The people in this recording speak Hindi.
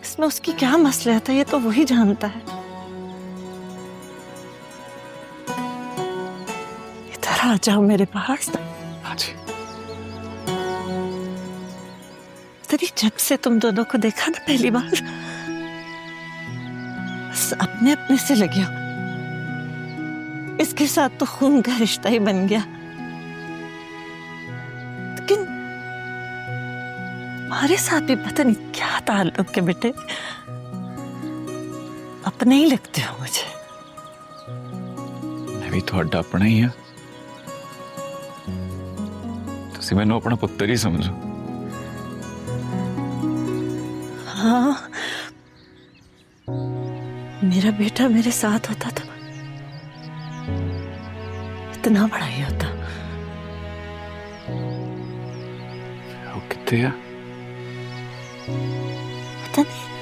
इसमें उसकी क्या मसलियत है ये तो वही जानता है। इधर आ जाओ मेरे पास। हाँ जी। तेरी जब से तुम दोनों को देखा ना पहली बार, बस अपने अपने से लगे हो। इसके साथ तो खून का रिश्ता ही बन गया, लेकिन हमारे साथ भी पता नहीं क्या ताल्लुक है बेटे। अपने ही लगते हो मुझे। मैं भी थोड़ा अपना ही है, तुसी मैनू अपना पुत्र ही समझो। हाँ, मेरा बेटा मेरे साथ होता तो इतना बड़ा ही होता। वो कितने है? पता नहीं,